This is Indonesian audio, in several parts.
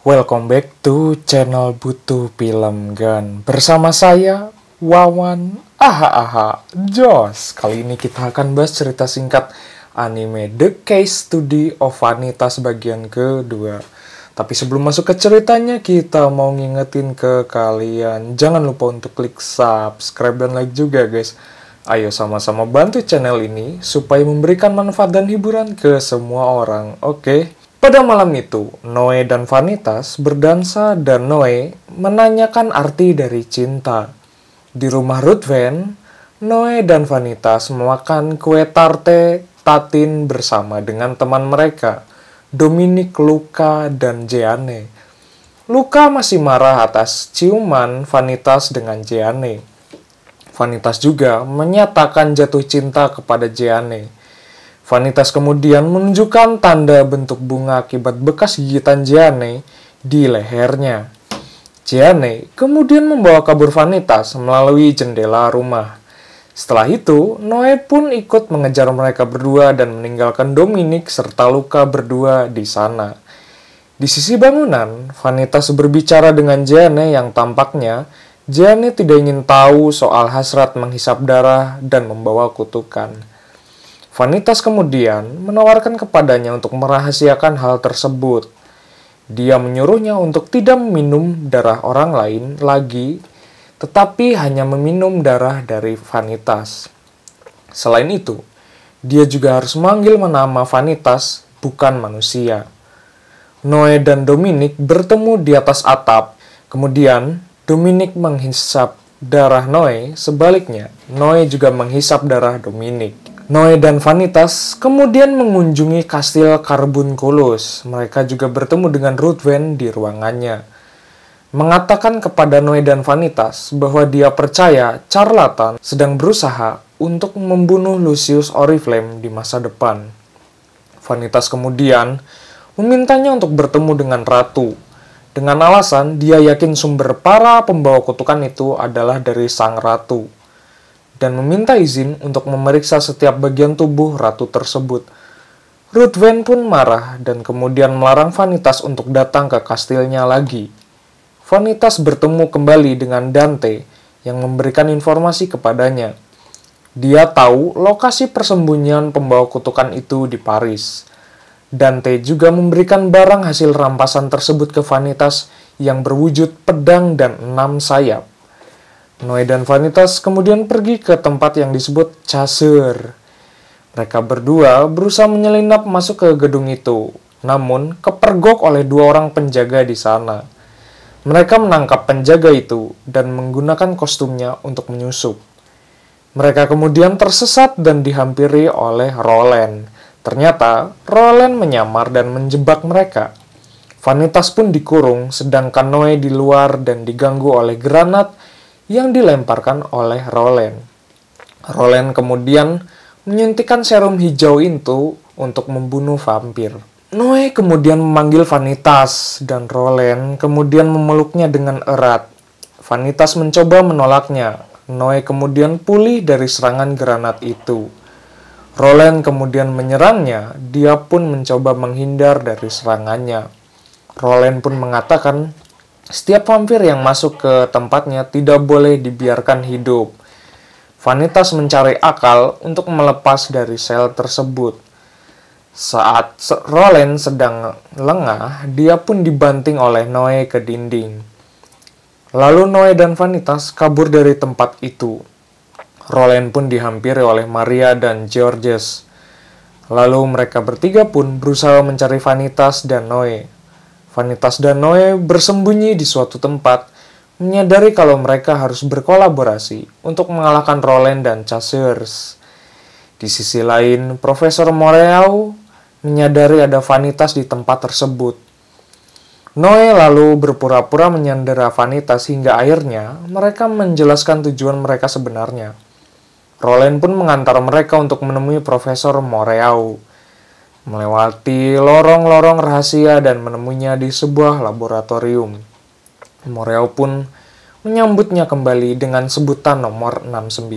Welcome back to channel Butuh Film Gan. Bersama saya, Wawan. Jos. Kali ini kita akan bahas cerita singkat anime The Case Study of Vanitas bagian kedua. Tapi sebelum masuk ke ceritanya, kita mau ngingetin ke kalian, jangan lupa untuk klik subscribe dan like juga guys. Ayo sama-sama bantu channel ini supaya memberikan manfaat dan hiburan ke semua orang, oke? Pada malam itu, Noe dan Vanitas berdansa dan Noe menanyakan arti dari cinta. Di rumah Ruthven, Noe dan Vanitas memakan kue tarte tatin bersama dengan teman mereka, Dominic, Luca, dan Jeanne. Luca masih marah atas ciuman Vanitas dengan Jeanne. Vanitas juga menyatakan jatuh cinta kepada Jeanne. Vanitas kemudian menunjukkan tanda bentuk bunga akibat bekas gigitan Jeanne di lehernya. Jeanne kemudian membawa kabur Vanitas melalui jendela rumah. Setelah itu, Noe pun ikut mengejar mereka berdua dan meninggalkan Dominic serta Luca berdua di sana. Di sisi bangunan, Vanitas berbicara dengan Jeanne yang tampaknya Jeanne tidak ingin tahu soal hasrat menghisap darah dan membawa kutukan. Vanitas kemudian menawarkan kepadanya untuk merahasiakan hal tersebut. Dia menyuruhnya untuk tidak meminum darah orang lain lagi, tetapi hanya meminum darah dari Vanitas. Selain itu, dia juga harus memanggil nama Vanitas, bukan manusia. Noe dan Dominic bertemu di atas atap, kemudian Dominic menghisap darah Noe, sebaliknya Noe juga menghisap darah Dominic. Noe dan Vanitas kemudian mengunjungi kastil Carbunculus. Mereka juga bertemu dengan Ruthven di ruangannya. Mengatakan kepada Noe dan Vanitas bahwa dia percaya charlatan sedang berusaha untuk membunuh Lucius Oriflame di masa depan. Vanitas kemudian memintanya untuk bertemu dengan Ratu. Dengan alasan dia yakin sumber para pembawa kutukan itu adalah dari sang Ratu. Dan meminta izin untuk memeriksa setiap bagian tubuh ratu tersebut. Ruthven pun marah dan kemudian melarang Vanitas untuk datang ke kastilnya lagi. Vanitas bertemu kembali dengan Dante yang memberikan informasi kepadanya. Dia tahu lokasi persembunyian pembawa kutukan itu di Paris. Dante juga memberikan barang hasil rampasan tersebut ke Vanitas yang berwujud pedang dan 6 sayap. Noe dan Vanitas kemudian pergi ke tempat yang disebut Chasseur. Mereka berdua berusaha menyelinap masuk ke gedung itu, namun kepergok oleh 2 orang penjaga di sana. Mereka menangkap penjaga itu dan menggunakan kostumnya untuk menyusup. Mereka kemudian tersesat dan dihampiri oleh Roland. Ternyata Roland menyamar dan menjebak mereka. Vanitas pun dikurung, sedangkan Noe di luar dan diganggu oleh granat yang dilemparkan oleh Roland. Roland kemudian menyuntikkan serum hijau itu untuk membunuh vampir. Noe kemudian memanggil Vanitas dan Roland kemudian memeluknya dengan erat. Vanitas mencoba menolaknya. Noe kemudian pulih dari serangan granat itu. Roland kemudian menyerangnya. Dia pun mencoba menghindar dari serangannya. Roland pun mengatakan setiap vampir yang masuk ke tempatnya tidak boleh dibiarkan hidup. Vanitas mencari akal untuk melepas dari sel tersebut. Saat Roland sedang lengah, dia pun dibanting oleh Noe ke dinding. Lalu Noe dan Vanitas kabur dari tempat itu. Roland pun dihampiri oleh Maria dan Georges. Lalu mereka bertiga pun berusaha mencari Vanitas dan Noe. Vanitas dan Noe bersembunyi di suatu tempat, menyadari kalau mereka harus berkolaborasi untuk mengalahkan Roland dan Chasseurs. Di sisi lain, Profesor Moreau menyadari ada Vanitas di tempat tersebut. Noe lalu berpura-pura menyandera Vanitas hingga akhirnya mereka menjelaskan tujuan mereka sebenarnya. Roland pun mengantar mereka untuk menemui Profesor Moreau, melewati lorong-lorong rahasia dan menemuinya di sebuah laboratorium. Moreau pun menyambutnya kembali dengan sebutan nomor 69.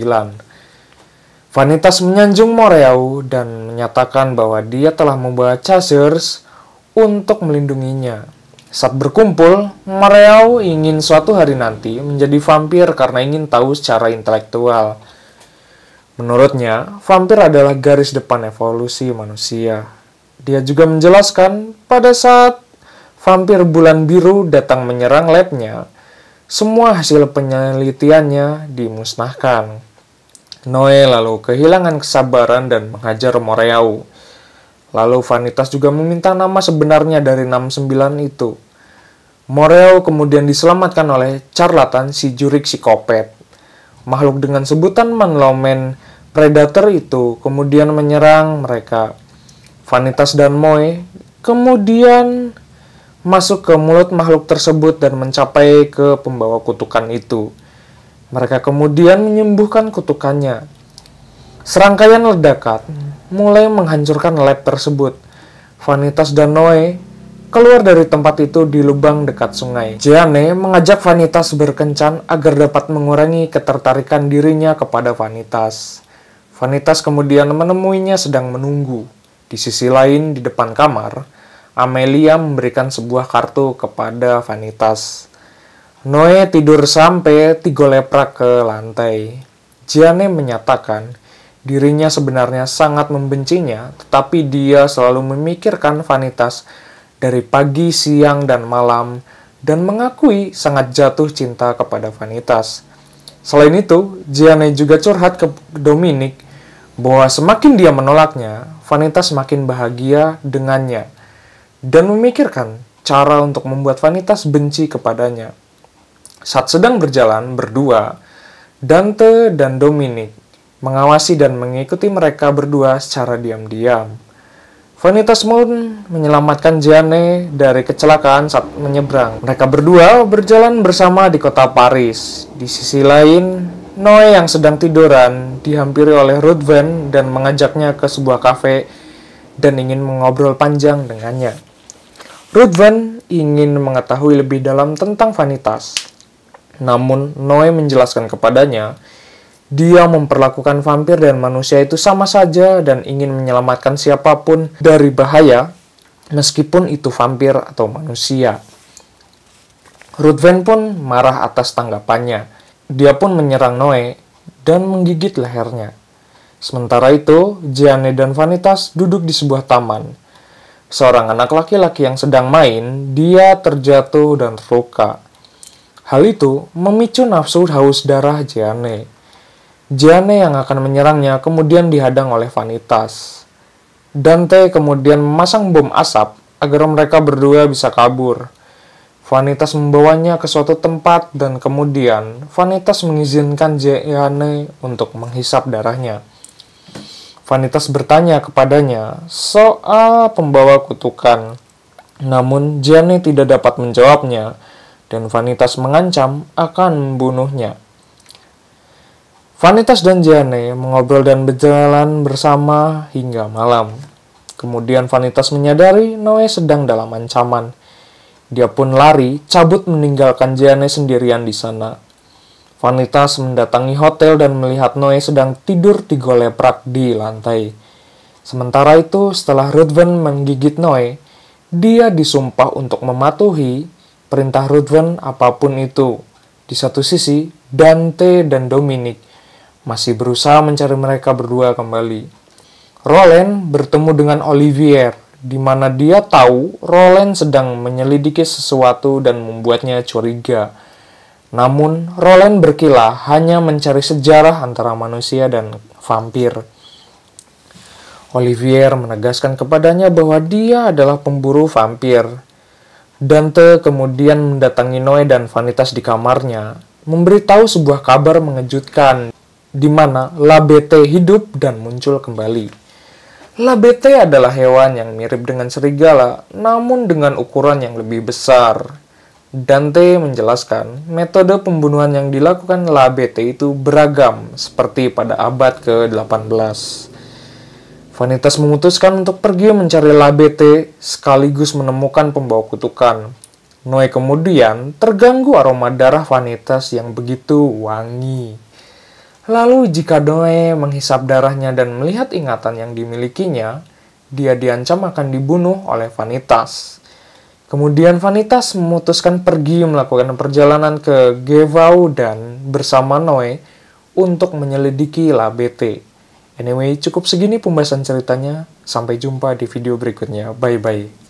Vanitas menyanjung Moreau dan menyatakan bahwa dia telah membawa Chasseurs untuk melindunginya. Saat berkumpul, Moreau ingin suatu hari nanti menjadi vampir karena ingin tahu secara intelektual. Menurutnya, vampir adalah garis depan evolusi manusia. Dia juga menjelaskan pada saat vampir bulan biru datang menyerang labnya, semua hasil penelitiannya dimusnahkan. Noe lalu kehilangan kesabaran dan menghajar Moreau. Lalu Vanitas juga meminta nama sebenarnya dari 69 itu. Moreau kemudian diselamatkan oleh charlatan si jurik psikopat. Makhluk dengan sebutan Manlomen Predator itu kemudian menyerang mereka. Vanitas dan Moe kemudian masuk ke mulut makhluk tersebut dan mencapai ke pembawa kutukan itu. Mereka kemudian menyembuhkan kutukannya. Serangkaian ledakan mulai menghancurkan lab tersebut. Vanitas dan Noe keluar dari tempat itu di lubang dekat sungai. Jeanne mengajak Vanitas berkencan agar dapat mengurangi ketertarikan dirinya kepada Vanitas. Vanitas kemudian menemuinya sedang menunggu. Di sisi lain, di depan kamar, Amelia memberikan sebuah kartu kepada Vanitas. Noe tidur sampai 3 leprak ke lantai. Jeanne menyatakan dirinya sebenarnya sangat membencinya, tetapi dia selalu memikirkan Vanitas dari pagi, siang, dan malam, dan mengakui sangat jatuh cinta kepada Vanitas. Selain itu, Jeanne juga curhat ke Dominic bahwa semakin dia menolaknya, Vanitas semakin bahagia dengannya, dan memikirkan cara untuk membuat Vanitas benci kepadanya. Saat sedang berjalan berdua, Dante dan Dominic mengawasi dan mengikuti mereka berdua secara diam-diam. Vanitas pun menyelamatkan Jeanne dari kecelakaan saat menyeberang. Mereka berdua berjalan bersama di kota Paris. Di sisi lain, Noe yang sedang tiduran dihampiri oleh Ruthven dan mengajaknya ke sebuah kafe dan ingin mengobrol panjang dengannya. Ruthven ingin mengetahui lebih dalam tentang Vanitas. Namun, Noe menjelaskan kepadanya, dia memperlakukan vampir dan manusia itu sama saja dan ingin menyelamatkan siapapun dari bahaya, meskipun itu vampir atau manusia. Ruthven pun marah atas tanggapannya. Dia pun menyerang Noe dan menggigit lehernya. Sementara itu, Jeanne dan Vanitas duduk di sebuah taman. Seorang anak laki-laki yang sedang main, dia terjatuh dan terluka. Hal itu memicu nafsu haus darah Jeanne. Jeanne yang akan menyerangnya kemudian dihadang oleh Vanitas. Dante kemudian memasang bom asap agar mereka berdua bisa kabur. Vanitas membawanya ke suatu tempat dan kemudian Vanitas mengizinkan Jeanne untuk menghisap darahnya. Vanitas bertanya kepadanya soal pembawa kutukan. Namun Jeanne tidak dapat menjawabnya dan Vanitas mengancam akan membunuhnya. Vanitas dan Jeanne mengobrol dan berjalan bersama hingga malam. Kemudian Vanitas menyadari Noe sedang dalam ancaman. Dia pun lari, cabut meninggalkan Jeanne sendirian di sana. Vanitas mendatangi hotel dan melihat Noe sedang tidur 3 leprak di lantai. Sementara itu, setelah Ruthven menggigit Noe, dia disumpah untuk mematuhi perintah Ruthven apapun itu. Di satu sisi, Dante dan Dominic masih berusaha mencari mereka berdua kembali. Roland bertemu dengan Olivier, di mana dia tahu Roland sedang menyelidiki sesuatu dan membuatnya curiga. Namun, Roland berkilah hanya mencari sejarah antara manusia dan vampir. Olivier menegaskan kepadanya bahwa dia adalah pemburu vampir. Dante kemudian mendatangi Noe dan Vanitas di kamarnya, memberitahu sebuah kabar mengejutkan, di mana Labete hidup dan muncul kembali. Labete adalah hewan yang mirip dengan serigala, namun dengan ukuran yang lebih besar. Dante menjelaskan, metode pembunuhan yang dilakukan Labete itu beragam, seperti pada abad ke-18. Vanitas memutuskan untuk pergi mencari Labete, sekaligus menemukan pembawa kutukan. Noe kemudian terganggu aroma darah Vanitas yang begitu wangi. Lalu jika Noe menghisap darahnya dan melihat ingatan yang dimilikinya, dia diancam akan dibunuh oleh Vanitas. Kemudian Vanitas memutuskan pergi melakukan perjalanan ke Gevau dan bersama Noe untuk menyelidiki Labete. Anyway, cukup segini pembahasan ceritanya. Sampai jumpa di video berikutnya. Bye-bye.